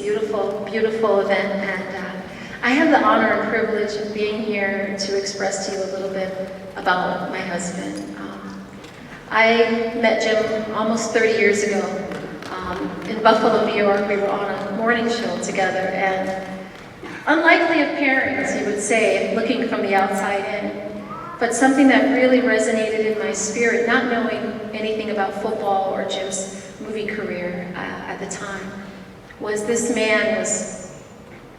beautiful, beautiful event, and I have the honor and privilege of being here to express to you a little bit about my husband. I met Jim almost 30 years ago in Buffalo, New York. We were on a morning show together, and unlikely of parents, you would say, looking from the outside in, but something that really resonated in my spirit, not knowing anything about football or Jim's movie career at the time, was this man was,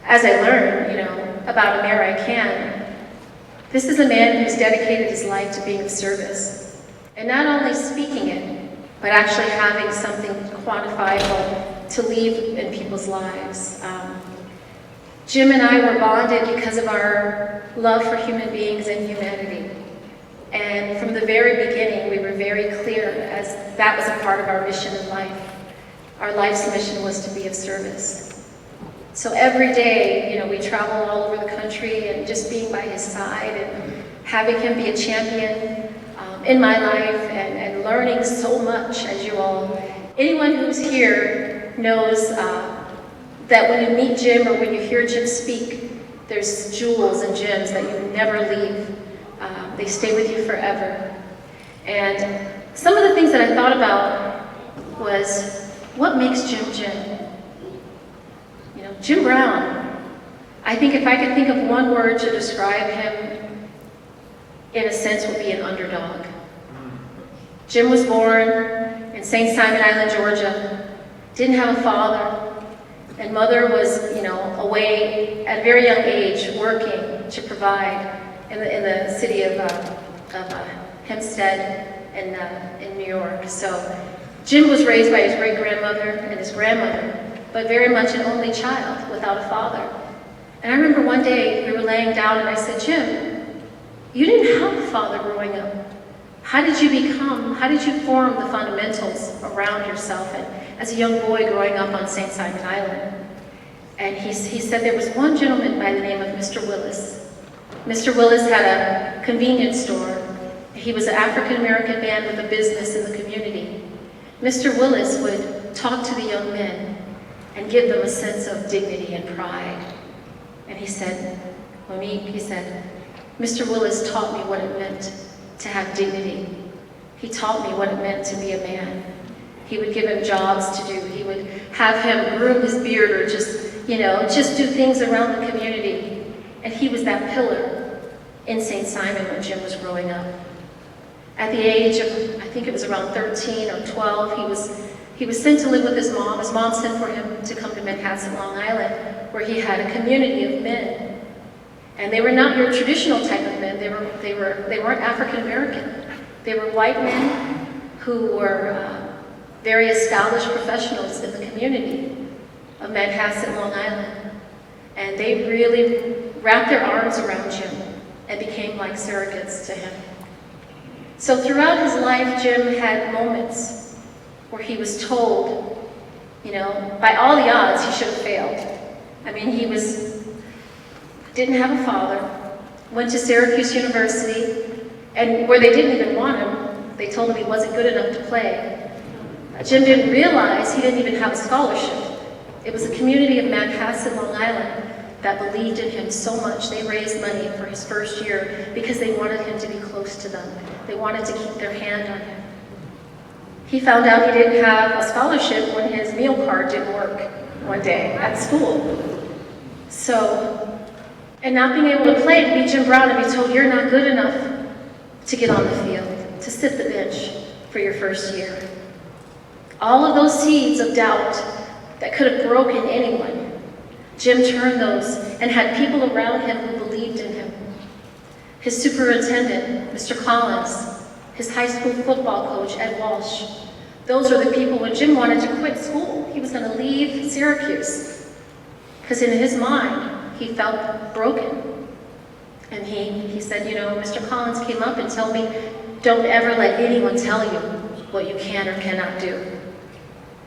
as I learned, about American, this is a man who's dedicated his life to being of service. And not only speaking it, but actually having something quantifiable to leave in people's lives. Jim and I were bonded because of our love for human beings and humanity. And from the very beginning, we were very clear, as that was a part of our mission in life. Our life's mission was to be of service. So every day, we travel all over the country, and just being by his side and having him be a champion in my life, and learning so much, as you all, anyone who's here knows that when you meet Jim or when you hear Jim speak, there's jewels and gems that you never leave. They stay with you forever. And some of the things that I thought about was, what makes Jim Jim? Jim Brown, I think if I could think of one word to describe him, in a sense, would be an underdog. Jim was born in St. Simon Island, Georgia, didn't have a father, and mother was, away at a very young age, working to provide in the city of Hempstead in New York. So Jim was raised by his great-grandmother and his grandmother, but very much an only child without a father. And I remember one day we were laying down and I said, Jim, you didn't have a father growing up. How did you form the fundamentals around yourself and as a young boy growing up on St. Simon Island? And he said there was one gentleman by the name of Mr. Willis. Mr. Willis had a convenience store. He was an African-American man with a business in the community. Mr. Willis would talk to the young men and give them a sense of dignity and pride. And he said, Monique, he said, Mr. Willis taught me what it meant to have dignity. He taught me what it meant to be a man. He would give him jobs to do. He would have him groom his beard or just do things around the community. And he was that pillar in St. Simon when Jim was growing up. At the age of, I think it was around 13 or 12, he was sent to live with his mom. His mom sent for him to come to Manhasset, Long Island, where he had a community of men. And they were not your traditional type of men. They weren't African American. They were white men who were very established professionals in the community of Manhasset, Long Island. And they really wrapped their arms around Jim and became like surrogates to him. So throughout his life, Jim had moments where he was told, by all the odds, he should have failed. I mean, he didn't have a father, went to Syracuse University, and where they didn't even want him, they told him he wasn't good enough to play. Jim didn't realize he didn't even have a scholarship. It was a community of Manhasset, Long Island, that believed in him so much. They raised money for his first year because they wanted him to be close to them. They wanted to keep their hand on him. He found out he didn't have a scholarship when his meal card didn't work one day at school. So, and not being able to play, to be Jim Brown and be told you're not good enough to get on the field, to sit the bench for your first year. All of those seeds of doubt that could have broken anyone, Jim turned those and had people around him who believed in him. His superintendent, Mr. Collins, his high school football coach, Ed Walsh. Those are the people when Jim wanted to quit school. He was going to leave Syracuse because in his mind, he felt broken. And he said, Mr. Collins came up and told me, don't ever let anyone tell you what you can or cannot do.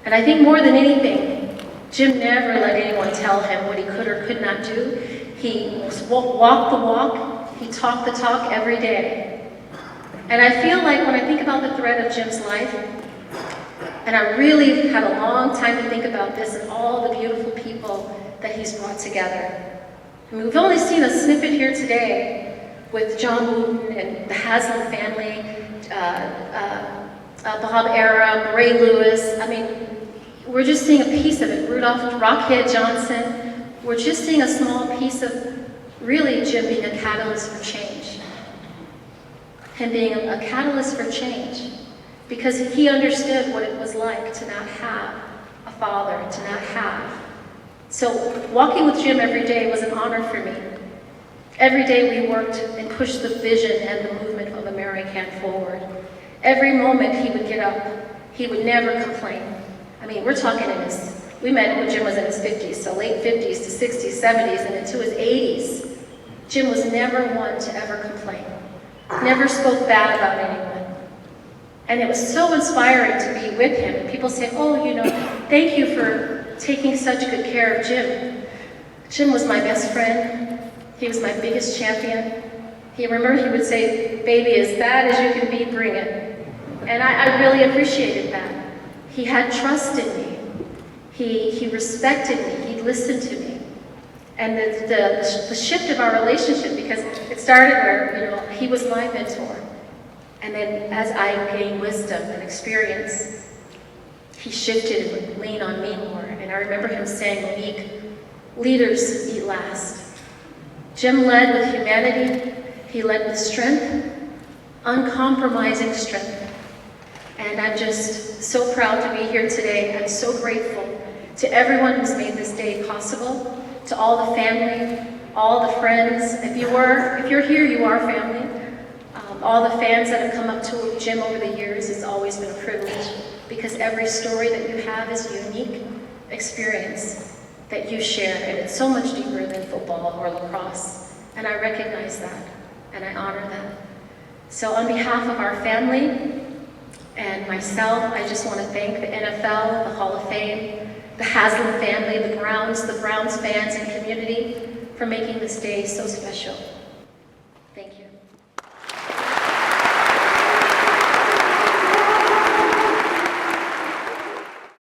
And I think more than anything, Jim never let anyone tell him what he could or could not do. He walked the walk, he talked the talk every day. And I feel like when I think about the thread of Jim's life, and I really had a long time to think about this and all the beautiful people together. I mean, we've only seen a snippet here today with John Wooten and the Haslam family, Bob Arum, Ray Lewis. I mean, we're just seeing a piece of it. Rudolph Rockhead Johnson. We're just seeing a small piece of really Jim being a catalyst for change. Him being a catalyst for change. Because he understood what it was like to not have a father, to not have. So walking with Jim every day was an honor for me. Every day we worked and pushed the vision and the movement of American forward. Every moment he would get up, he would never complain. I mean, we're talking we met when Jim was in his 50s, so late 50s to 60s, 70s, and into his 80s. Jim was never one to ever complain. Never spoke bad about anyone. And it was so inspiring to be with him. And people say, oh, you know, thank you for taking such good care of Jim. Jim was my best friend. He was my biggest champion. He would say, baby, as bad as you can be, bring it. And I really appreciated that. He had trust in me. He respected me. He listened to me. And the shift of our relationship, because it started where, you know, he was my mentor. And then as I gained wisdom and experience, he shifted and would lean on me more. And I remember him saying, Monique, leaders eat last. Jim led with humanity. He led with strength, uncompromising strength. And I'm just so proud to be here today. I'm so grateful to everyone who's made this day possible, to all the family, all the friends. If you're here, you are family. All the fans that have come up to Jim over the years, it's always been a privilege, because every story that you have is a unique experience that you share, and it's so much deeper than football or lacrosse. And I recognize that, and I honor that. So on behalf of our family and myself, I just want to thank the NFL, the Hall of Fame, the Haslam family, the Browns fans and community for making this day so special. Thank you.